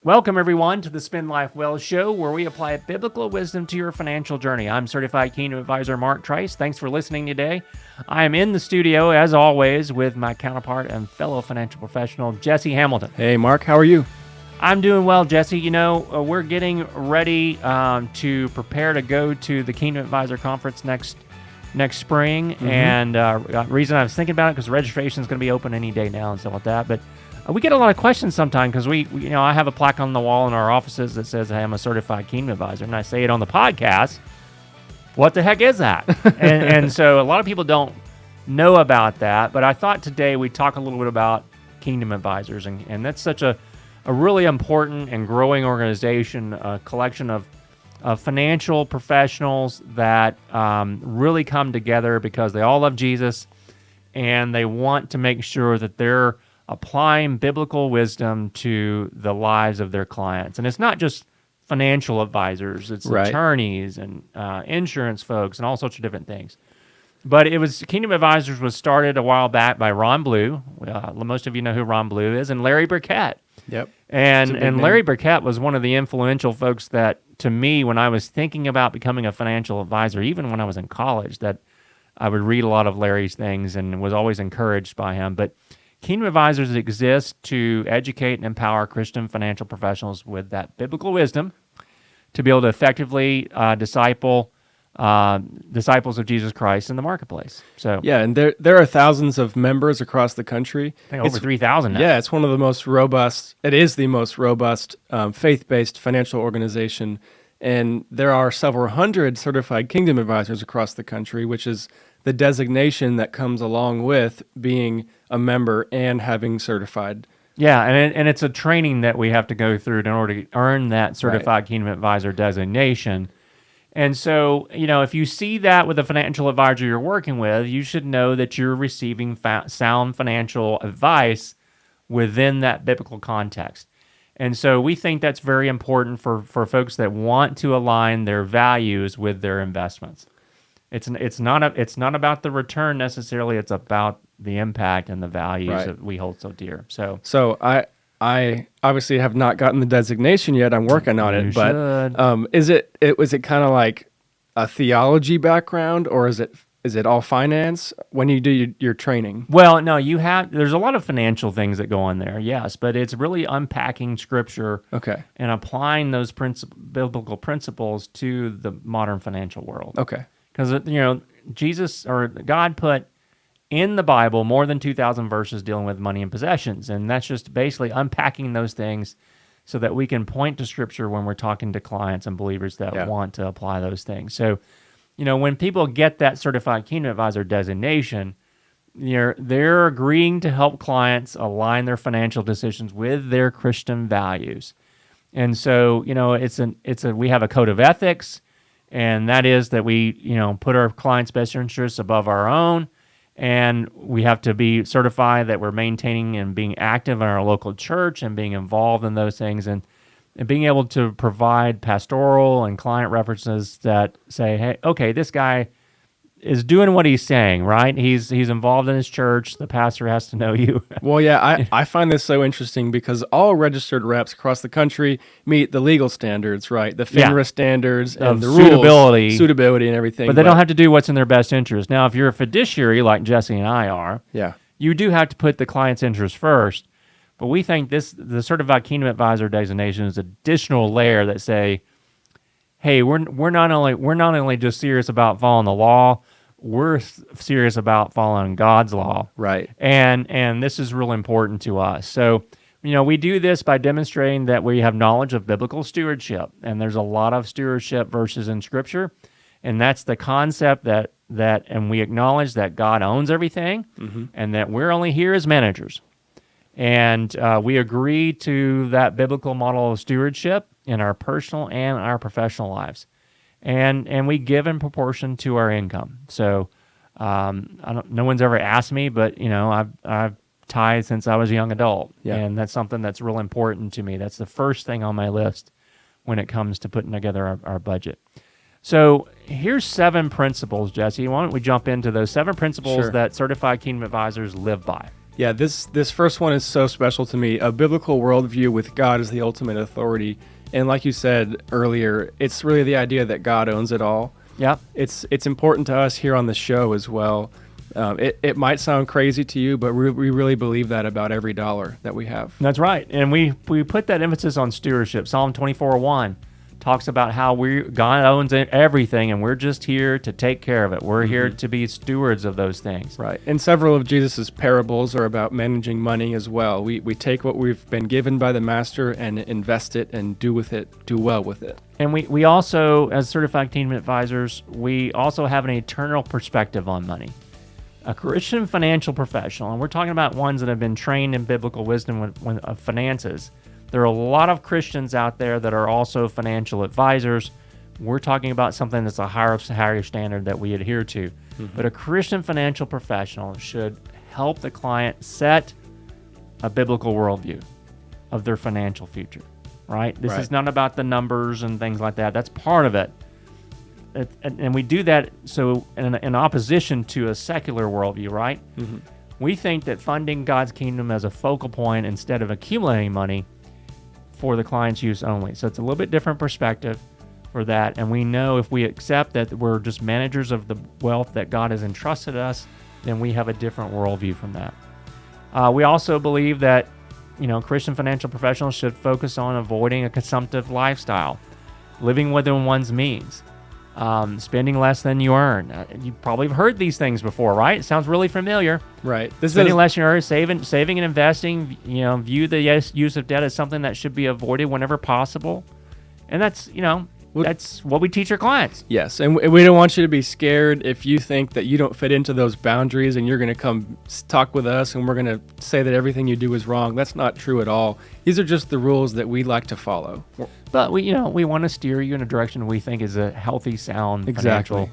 Welcome, everyone, to the Spend Life Well show, where we apply biblical wisdom to your financial journey. I'm Certified Kingdom Advisor Mark Trice. Thanks for listening today. I am in the studio, as always, with my counterpart and fellow financial professional, Jesse Hamilton. Hey, Mark, how are you? I'm doing well, Jesse. You know, we're getting ready to prepare to go to the Kingdom Advisor Conference next spring. And the reason I was thinking about it, because registration is going to be open any day now and stuff like that. But we get a lot of questions sometimes because I have a plaque on the wall in our offices that says I am a certified Kingdom Advisor, and I say it on the podcast. What the heck is that? and so a lot of people don't know about that, but I thought today we'd talk a little bit about Kingdom Advisors, and that's such a really important and growing organization, a collection of financial professionals that really come together because they all love Jesus, and they want to make sure that they're applying biblical wisdom to the lives of their clients. And it's not just financial advisors, it's attorneys and insurance folks and all sorts of different things. But Kingdom Advisors was started a while back by Ron Blue. Most of you know who Ron Blue is, and Larry Burkett. Yep. And Larry Burkett was one of the influential folks that, to me, when I was thinking about becoming a financial advisor, even when I was in college, that I would read a lot of Larry's things and was always encouraged by him. But Kingdom Advisors exist to educate and empower Christian financial professionals with that biblical wisdom to be able to effectively disciples of Jesus Christ in the marketplace. So yeah, and there are thousands of members across the country. I think over 3,000 now. Yeah, it's one of the most robust. It is the most robust faith-based financial organization, and there are several hundred certified Kingdom Advisors across the country, which is the designation that comes along with being a member and having certified. Yeah, and it's a training that we have to go through in order to earn that certified Kingdom Advisor designation. And so, if you see that with a financial advisor you're working with, you should know that you're receiving sound financial advice within that biblical context. And so we think that's very important for folks that want to align their values with their investments. It's not about the return necessarily. It's about the impact and the values that we hold so dear. So I obviously have not gotten the designation yet. I'm working on it. But was it kind of like a theology background, or is it all finance when you do your training? Well, no, there's a lot of financial things that go on there, yes, but it's really unpacking Scripture and applying those biblical principles to the modern financial world. Okay. Because, Jesus or God put in the Bible more than 2,000 verses dealing with money and possessions, and that's just basically unpacking those things so that we can point to Scripture when we're talking to clients and believers that want to apply those things. So, when people get that Certified Kingdom Advisor designation, they're agreeing to help clients align their financial decisions with their Christian values. And so, we have a code of ethics, and that is that we, put our clients' best interests above our own, and we have to be certified that we're maintaining and being active in our local church and being involved in those things, and being able to provide pastoral and client references that say, hey, okay, this guy is doing what he's saying, right? He's involved in his church. The pastor has to know you. Well, yeah, I find this so interesting because all registered reps across the country meet the legal standards, right? The FINRA standards and the rules, suitability and everything. But they don't have to do what's in their best interest. Now, if you're a fiduciary like Jesse and I are, you do have to put the client's interest first. But we think the Certified Kingdom Advisor designation is an additional layer that say, hey, we're not only just serious about following the law, we're serious about following God's law. Right. And this is real important to us. So, we do this by demonstrating that we have knowledge of biblical stewardship. And there's a lot of stewardship verses in Scripture. And that's the concept that and we acknowledge that God owns everything and that we're only here as managers. And we agree to that biblical model of stewardship in our personal and our professional lives. And we give in proportion to our income. So no one's ever asked me, but I've tithed since I was a young adult, and that's something that's real important to me. That's the first thing on my list when it comes to putting together our budget. So here's 7 principles, Jesse. Why don't we jump into those 7 principles that Certified Kingdom Advisors live by? Yeah, this first one is so special to me. A biblical worldview with God as the ultimate authority. And like you said earlier, it's really the idea that God owns it all. Yep. It's important to us here on the show as well. It might sound crazy to you, but we really believe that about every dollar that we have. That's right. And we put that emphasis on stewardship. Psalm 24:1 talks about how God owns everything, and we're just here to take care of it. We're here to be stewards of those things. Right. And several of Jesus's parables are about managing money as well. We take what we've been given by the Master and invest it and do well with it. And we also, as certified kingdom advisors, we also have an eternal perspective on money. A Christian financial professional, and we're talking about ones that have been trained in biblical wisdom of finances. There are a lot of Christians out there that are also financial advisors. We're talking about something that's a higher standard that we adhere to. But a Christian financial professional should help the client set a biblical worldview of their financial future, right? This is not about the numbers and things like that. That's part of it. And we do that so in opposition to a secular worldview, right? We think that funding God's kingdom as a focal point instead of accumulating money for the client's use only. So it's a little bit different perspective for that. And we know if we accept that we're just managers of the wealth that God has entrusted us, then we have a different worldview from that. We also believe that, Christian financial professionals should focus on avoiding a consumptive lifestyle, living within one's means, spending less than you earn. You probably have heard these things before, right? It sounds really familiar. Right. Spending less than you earn, saving and investing. View the use of debt as something that should be avoided whenever possible, and that's that's what we teach our clients. Yes, and we don't want you to be scared if you think that you don't fit into those boundaries and you're going to come talk with us and we're going to say that everything you do is wrong. That's not true at all. These are just the rules that we like to follow. But we want to steer you in a direction we think is a healthy, sound financial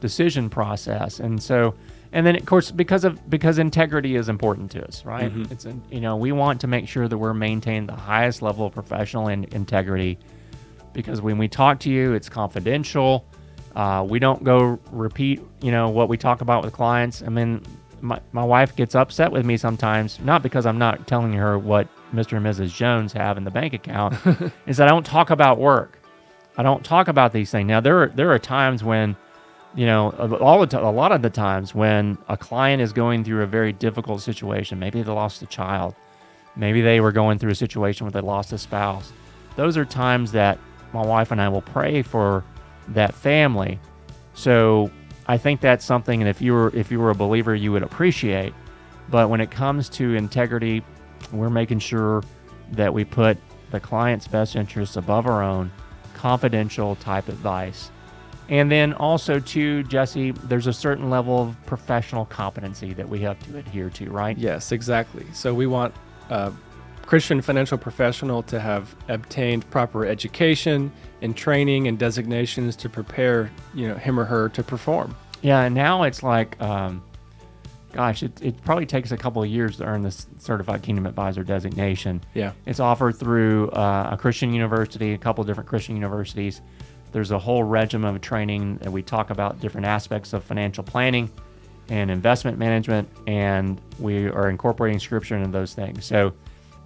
decision process. And so, and then of course, because integrity is important to us, right? It's we want to make sure that we're maintaining the highest level of professional integrity. Because when we talk to you, it's confidential. We don't go repeat, what we talk about with clients. I mean, my wife gets upset with me sometimes, not because I'm not telling her what Mr. and Mrs. Jones have in the bank account, is that I don't talk about work. I don't talk about these things. Now, there are times when, a lot of the times when a client is going through a very difficult situation, maybe they lost a child, maybe they were going through a situation where they lost a spouse. Those are times that my wife and I will pray for that family. So I think that's something, and if you were a believer, you would appreciate. But when it comes to integrity, we're making sure that we put the client's best interests above our own, confidential type advice. And then also too, Jesse, there's a certain level of professional competency that we have to adhere to, right? Yes, exactly. So we want Christian financial professional to have obtained proper education and training and designations to prepare, him or her to perform. Yeah, and now it's like, it probably takes a couple of years to earn this Certified Kingdom Advisor designation. Yeah. It's offered through a Christian university, a couple of different Christian universities. There's a whole regimen of training, and we talk about different aspects of financial planning and investment management, and we are incorporating Scripture into those things. So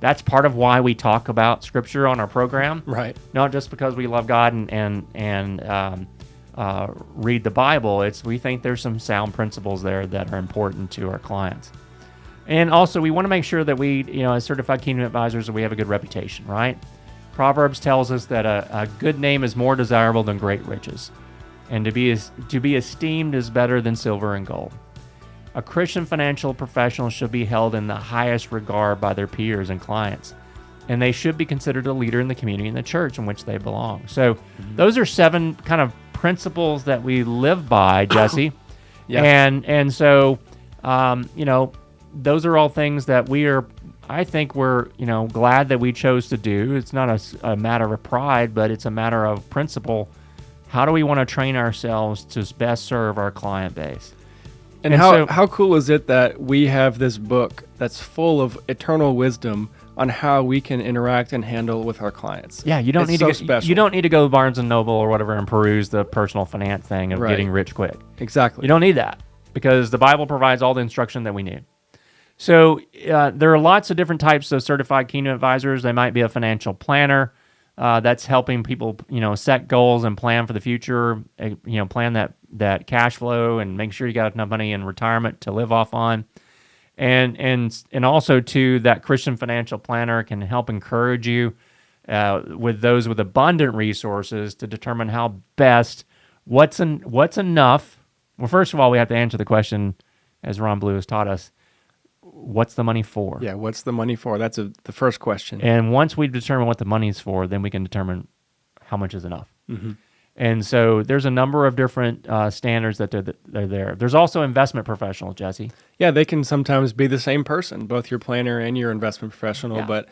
that's part of why we talk about Scripture on our program. Right. Not just because we love God and read the Bible. We think there's some sound principles there that are important to our clients. And also, we want to make sure that we, as certified kingdom advisors, that we have a good reputation, right? Proverbs tells us that a good name is more desirable than great riches, and to be esteemed is better than silver and gold. A Christian financial professional should be held in the highest regard by their peers and clients, and they should be considered a leader in the community and the church in which they belong. So those are 7 kind of principles that we live by, Jesse. Yeah. And so, those are all things that I think we're glad that we chose to do. It's not a matter of pride, but it's a matter of principle. How do we want to train ourselves to best serve our client base? And how cool is it that we have this book that's full of eternal wisdom on how we can interact and handle with our clients? Yeah, you don't need to go to Barnes and Noble or whatever and peruse the personal finance thing of getting rich quick. Exactly. You don't need that because the Bible provides all the instruction that we need. So there are lots of different types of certified kingdom advisors. They might be a financial planner that's helping people, set goals and plan for the future. Plan that cash flow and make sure you got enough money in retirement to live off on. And also too, that Christian financial planner can help encourage you with those with abundant resources to determine how best what's enough. Well, first of all, we have to answer the question, as Ron Blue has taught us. What's the money for? Yeah, what's the money for? That's the first question. And once we determine what the money is for, then we can determine how much is enough. Mm-hmm. And so there's a number of different standards that they're there. There's also investment professionals, Jesse. Yeah, they can sometimes be the same person, both your planner and your investment professional. Yeah. But,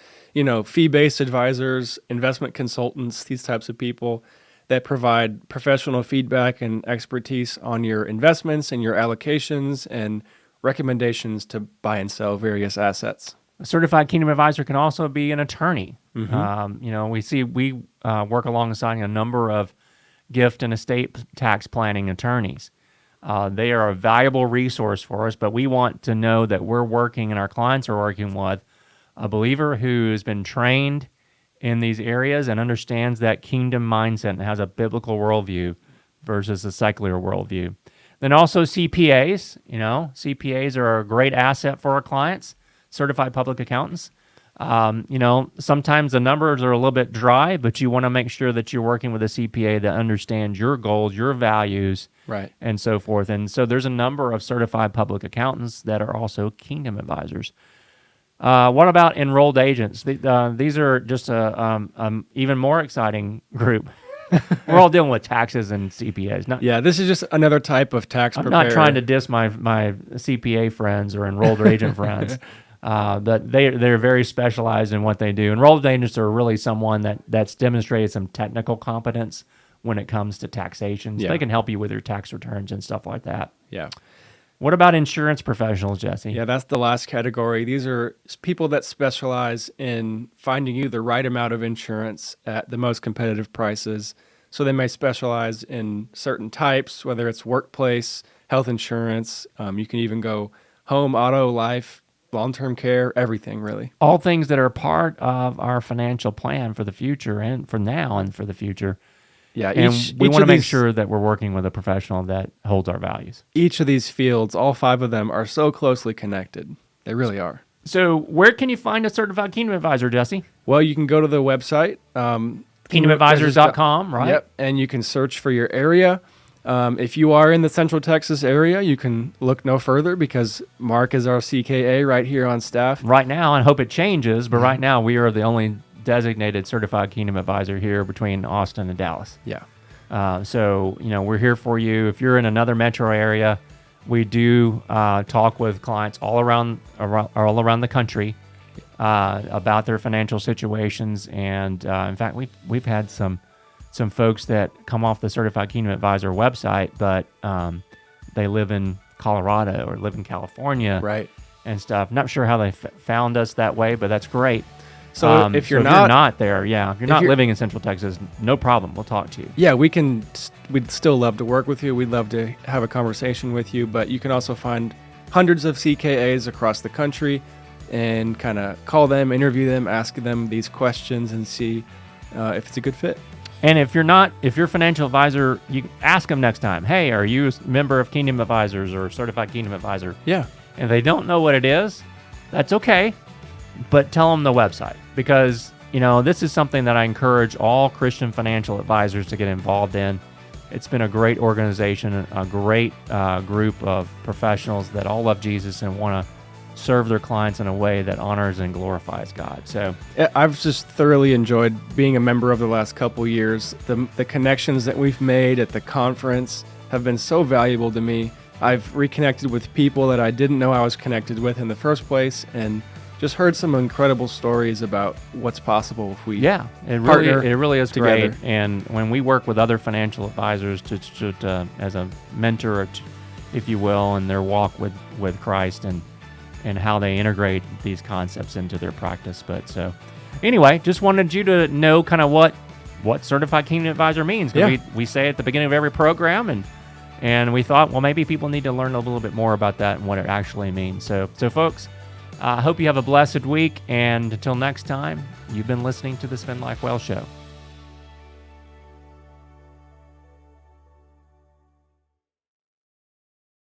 fee-based advisors, investment consultants, these types of people that provide professional feedback and expertise on your investments and your allocations and recommendations to buy and sell various assets. A certified kingdom advisor can also be an attorney. Mm-hmm. We work alongside a number of gift and estate tax planning attorneys. They are a valuable resource for us, but we want to know that we're working and our clients are working with a believer who's been trained in these areas and understands that kingdom mindset and has a biblical worldview versus a secular worldview. Then also CPAs. CPAs are a great asset for our clients, certified public accountants. Sometimes the numbers are a little bit dry, but you want to make sure that you're working with a CPA that understands your goals, your values, right, and so forth. And so there's a number of certified public accountants that are also kingdom advisors. What about enrolled agents? These are just a even more exciting group. We're all dealing with taxes and CPAs. This is just another type of tax I'm preparer. not trying to diss my CPA friends or enrolled agent friends. But they're very specialized in what they do. Enrolled agents are really someone that's demonstrated some technical competence when it comes to taxation. So they can help you with your tax returns and stuff like that. Yeah. What about insurance professionals, Jesse? Yeah, that's the last category. These are people that specialize in finding you the right amount of insurance at the most competitive prices. So they may specialize in certain types, whether it's workplace, health insurance. You can even go home, auto, life, long-term care, everything really. All things that are part of our financial plan for the future and for now and for the future. Yeah, and we want to make sure that we're working with a professional that holds our values. Each of these fields, all 5 of them, are so closely connected. They really are. So where can you find a certified kingdom advisor, Jesse? Well, you can go to the website, kingdomadvisors.com, right? Yep, and you can search for your area. If you are in the Central Texas area, you can look no further because Mark is our CKA right here on staff. Right now, and hope it changes, but right now we are the only designated certified kingdom advisor here between Austin and Dallas. Yeah. So, we're here for you. If you're in another metro area, we do talk with clients all around the country about their financial situations. And in fact, we've had some folks that come off the Certified Kingdom Advisor website, but they live in Colorado or live in California, right, and stuff. Not sure how they found us that way, but that's great. So if you're not there, if you're not living in Central Texas, no problem. We'll talk to you. Yeah, we'd still love to work with you. We'd love to have a conversation with you, but you can also find hundreds of CKAs across the country and kind of call them, interview them, ask them these questions and see if it's a good fit. And if you're a financial advisor, you ask them next time, hey, are you a member of Kingdom Advisors or Certified Kingdom Advisor? Yeah. And if they don't know what it is, that's okay. But tell them the website because, this is something that I encourage all Christian financial advisors to get involved in. It's been a great organization, a great group of professionals that all love Jesus and want to serve their clients in a way that honors and glorifies God. So I've just thoroughly enjoyed being a member of the last couple years. The connections that we've made at the conference have been so valuable to me. I've reconnected with people that I didn't know I was connected with in the first place and just heard some incredible stories about what's possible if we it really is together. Great. And when we work with other financial advisors to as a mentor, if you will, in their walk with Christ and how they integrate these concepts into their practice. But so anyway, just wanted you to know kind of what Certified Kingdom Advisor means. We say it at the beginning of every program and we thought, well, maybe people need to learn a little bit more about that and what it actually means. So folks, I hope you have a blessed week. And until next time, you've been listening to the Spend Life Well Show.